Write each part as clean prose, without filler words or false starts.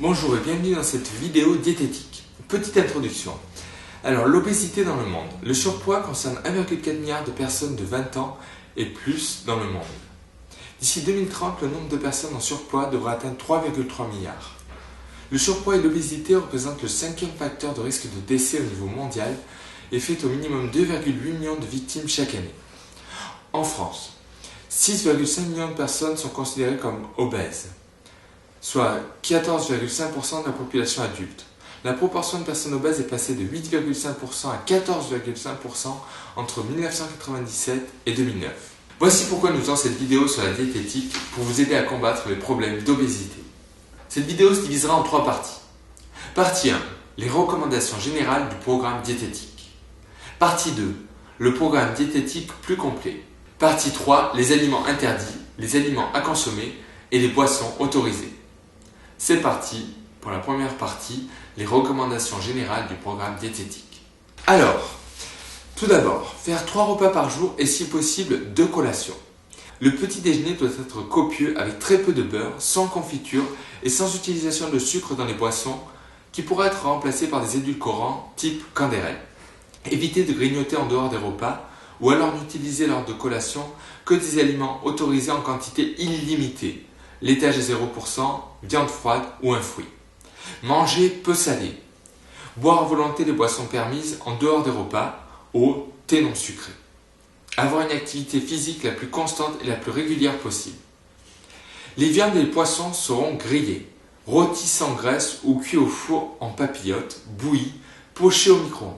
Bonjour et bienvenue dans cette vidéo diététique. Petite introduction. Alors, l'obésité dans le monde. Le surpoids concerne 1,4 milliard de personnes de 20 ans et plus dans le monde. D'ici 2030, le nombre de personnes en surpoids devra atteindre 3,3 milliards. Le surpoids et l'obésité représentent le 5e facteur de risque de décès au niveau mondial et fait au minimum 2,8 millions de victimes chaque année. En France, 6,5 millions de personnes sont considérées comme obèses, soit 14,5% de la population adulte. La proportion de personnes obèses est passée de 8,5% à 14,5% entre 1997 et 2009. Voici pourquoi nous faisons cette vidéo sur la diététique pour vous aider à combattre les problèmes d'obésité. Cette vidéo se divisera en 3 parties. Partie 1, les recommandations générales du programme diététique. Partie 2, le programme diététique plus complet. Partie 3, les aliments interdits, les aliments à consommer et les boissons autorisées. C'est parti pour la première partie, les recommandations générales du programme diététique. Alors, tout d'abord, faire 3 repas par jour et si possible 2 collations. Le petit déjeuner doit être copieux avec très peu de beurre, sans confiture et sans utilisation de sucre dans les boissons qui pourraient être remplacés par des édulcorants type candérel. Évitez de grignoter en dehors des repas ou alors n'utilisez lors de collation que des aliments autorisés en quantité illimitée. Laitage à 0%, viande froide ou un fruit. Mangez peu salé. Boire à volonté les boissons permises en dehors des repas, eau, thé non sucré. Avoir une activité physique la plus constante et la plus régulière possible. Les viandes et les poissons seront grillés, rôtis sans graisse ou cuits au four en papillote, bouillis, pochés au micro-ondes.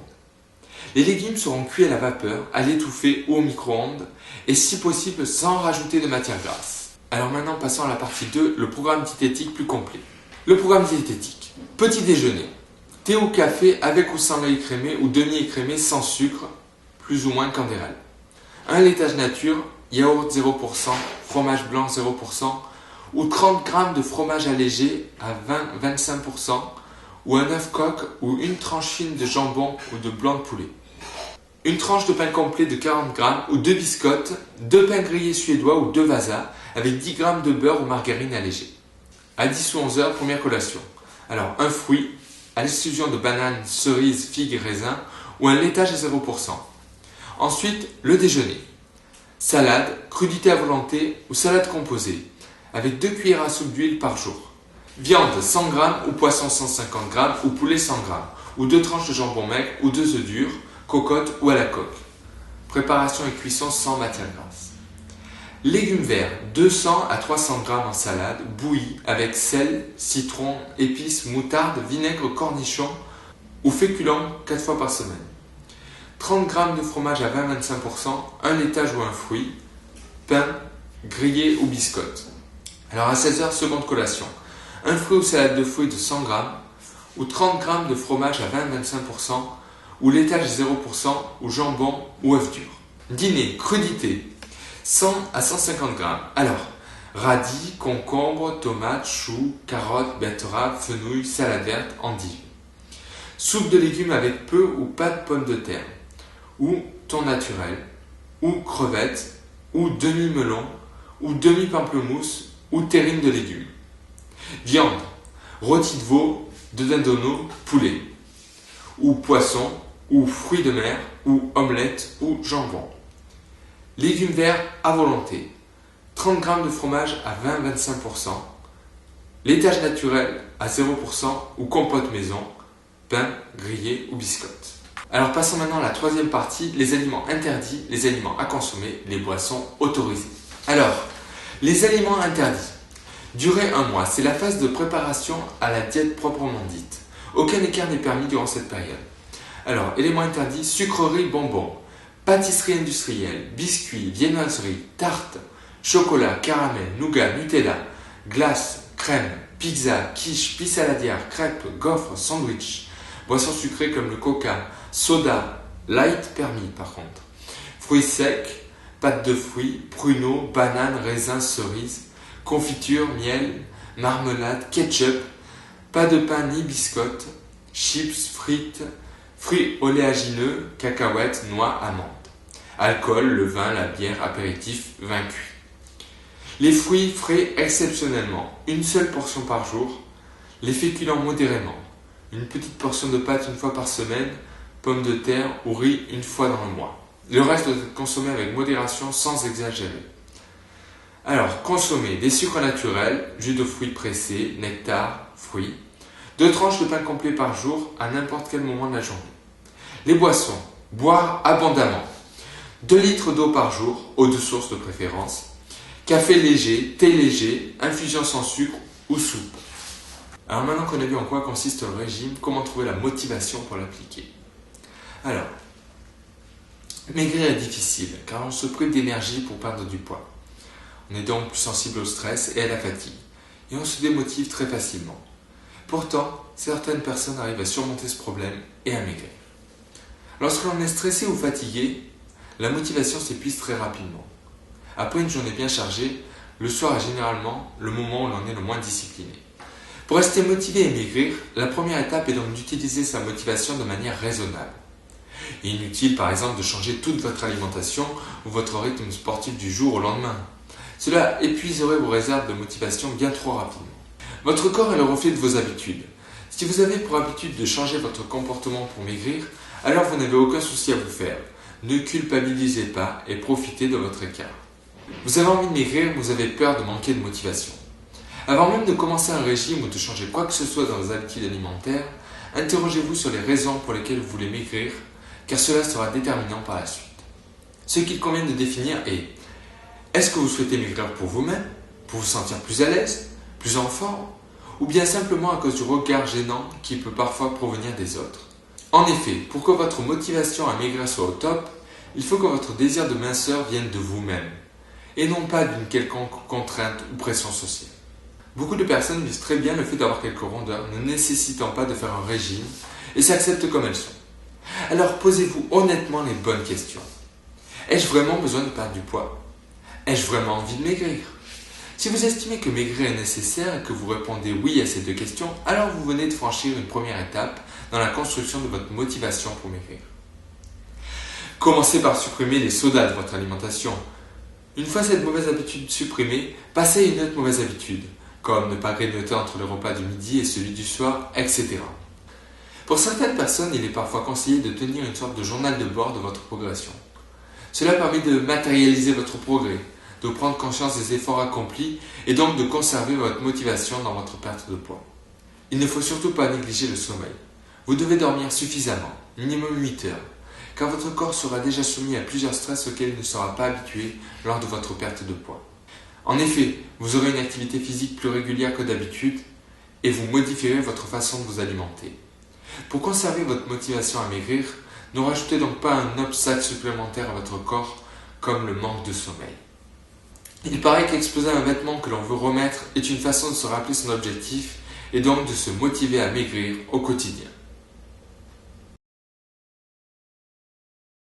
Les légumes seront cuits à la vapeur, à l'étouffée ou au micro-ondes et si possible sans rajouter de matière grasse. Alors maintenant passons à la partie 2, le programme diététique plus complet. Le programme diététique. Petit déjeuner. Thé ou café avec ou sans lait écrémé ou demi-écrémé sans sucre, plus ou moins candérel. Un laitage nature, yaourt 0%, fromage blanc 0% ou 30 g de fromage allégé à 20-25% ou un œuf coq ou une tranche fine de jambon ou de blanc de poulet. Une tranche de pain complet de 40 g ou 2 biscottes, 2 pains grillés suédois ou 2 vasas avec 10 g de beurre ou margarine allégée. À 10 ou 11 heures, première collation. Alors un fruit, à l'exclusion de bananes, cerises, figues et raisins ou un laitage à 0%. Ensuite, le déjeuner. Salade, crudité à volonté ou salade composée avec 2 cuillères à soupe d'huile par jour. Viande 100 g ou poisson 150 g ou poulet 100 g ou 2 tranches de jambon maigre ou 2 œufs durs, cocotte ou à la coque. Préparation et cuisson sans matière grasse. Légumes verts 200 à 300 g en salade, bouillis avec sel, citron, épices, moutarde, vinaigre, cornichons ou féculents 4 fois par semaine. 30 g de fromage à 20-25%, un laitage ou un fruit, pain, grillé ou biscotte. Alors à 16 h, seconde collation. Un fruit ou salade de fruits de 100 g ou 30 g de fromage à 20-25% ou laitage 0% ou jambon ou œuf dur. Dîner, crudité, 100 à 150 g. Alors, radis, concombre, tomates, choux, carottes, betteraves, fenouil, salade verte, endives. Soupe de légumes avec peu ou pas de pommes de terre, ou thon naturel, ou crevettes, ou demi-melon, ou demi-pamplemousse, ou terrine de légumes. Viande, rôti de veau, de dindonneau, poulet, ou poisson, ou fruits de mer, ou omelette, ou jambon. Légumes verts à volonté, 30 g de fromage à 20-25%, laitage naturel à 0% ou compote maison, pain, grillé ou biscotte. Alors passons maintenant à la troisième partie, les aliments interdits, les aliments à consommer, les boissons autorisées. Alors, les aliments interdits. Durer 1 mois, c'est la phase de préparation à la diète proprement dite. Aucun écart n'est permis durant cette période. Alors, éléments interdits, sucreries, bonbons, pâtisserie industrielle, biscuits, viennoiseries, tartes, chocolat, caramel, nougat, Nutella, glace, crème, pizza, quiche, pie saladière, crêpes, gaufres, sandwich, boissons sucrées comme le coca, soda, light permis par contre, fruits secs, pâtes de fruits, pruneaux, bananes, raisins, cerises, confiture, miel, marmelade, ketchup, pas de pain ni biscottes, chips, frites, fruits oléagineux, cacahuètes, noix, amandes. Alcool, le vin, la bière, apéritif, vin cuit. Les fruits frais exceptionnellement, une seule portion par jour. les féculents modérément, une petite portion de pâtes une fois par semaine, pommes de terre ou riz une fois dans le mois. Le reste doit être consommé avec modération sans exagérer. Alors, consommez des sucres naturels, jus de fruits pressés, nectar, fruits, 2 tranches de pain complet par jour à n'importe quel moment de la journée. Les boissons, boire abondamment, 2 litres d'eau par jour, eau de source de préférence, café léger, thé léger, infusion sans sucre ou soupe. Alors maintenant qu'on a vu en quoi consiste le régime, comment trouver la motivation pour l'appliquer? Alors, maigrir est difficile car on se prive d'énergie pour perdre du poids. On est donc plus sensible au stress et à la fatigue et on se démotive très facilement. Pourtant, certaines personnes arrivent à surmonter ce problème et à maigrir. Lorsque l'on est stressé ou fatigué, la motivation s'épuise très rapidement. Après une journée bien chargée, le soir est généralement le moment où l'on est le moins discipliné. Pour rester motivé et maigrir, la première étape est donc d'utiliser sa motivation de manière raisonnable. Il est inutile par exemple de changer toute votre alimentation ou votre rythme sportif du jour au lendemain. Cela épuiserait vos réserves de motivation bien trop rapidement. Votre corps est le reflet de vos habitudes. Si vous avez pour habitude de changer votre comportement pour maigrir, alors vous n'avez aucun souci à vous faire. Ne culpabilisez pas et profitez de votre écart. Vous avez envie de maigrir, vous avez peur de manquer de motivation. Avant même de commencer un régime ou de changer quoi que ce soit dans vos habitudes alimentaires, interrogez-vous sur les raisons pour lesquelles vous voulez maigrir, car cela sera déterminant par la suite. Ce qu'il convient de définir est: est-ce que vous souhaitez maigrir pour vous-même, pour vous sentir plus à l'aise, plus en forme, ou bien simplement à cause du regard gênant qui peut parfois provenir des autres? En effet, pour que votre motivation à maigrir soit au top, il faut que votre désir de minceur vienne de vous-même, et non pas d'une quelconque contrainte ou pression sociale. Beaucoup de personnes vivent très bien le fait d'avoir quelques rondeurs, ne nécessitant pas de faire un régime, et s'acceptent comme elles sont. Alors posez-vous honnêtement les bonnes questions. Ai-je vraiment besoin de perdre du poids? Ai-je vraiment envie de maigrir? Si vous estimez que maigrir est nécessaire et que vous répondez oui à ces 2 questions, alors vous venez de franchir une première étape dans la construction de votre motivation pour maigrir. Commencez par supprimer les sodas de votre alimentation. Une fois cette mauvaise habitude supprimée, passez à une autre mauvaise habitude, comme ne pas grignoter entre le repas du midi et celui du soir, etc. Pour certaines personnes, il est parfois conseillé de tenir une sorte de journal de bord de votre progression. Cela permet de matérialiser votre progrès, de prendre conscience des efforts accomplis et donc de conserver votre motivation dans votre perte de poids. Il ne faut surtout pas négliger le sommeil. Vous devez dormir suffisamment, minimum 8 heures, car votre corps sera déjà soumis à plusieurs stress auxquels il ne sera pas habitué lors de votre perte de poids. En effet, vous aurez une activité physique plus régulière que d'habitude et vous modifierez votre façon de vous alimenter. Pour conserver votre motivation à maigrir, ne rajoutez donc pas un obstacle supplémentaire à votre corps comme le manque de sommeil. Il paraît qu'exposer un vêtement que l'on veut remettre est une façon de se rappeler son objectif et donc de se motiver à maigrir au quotidien.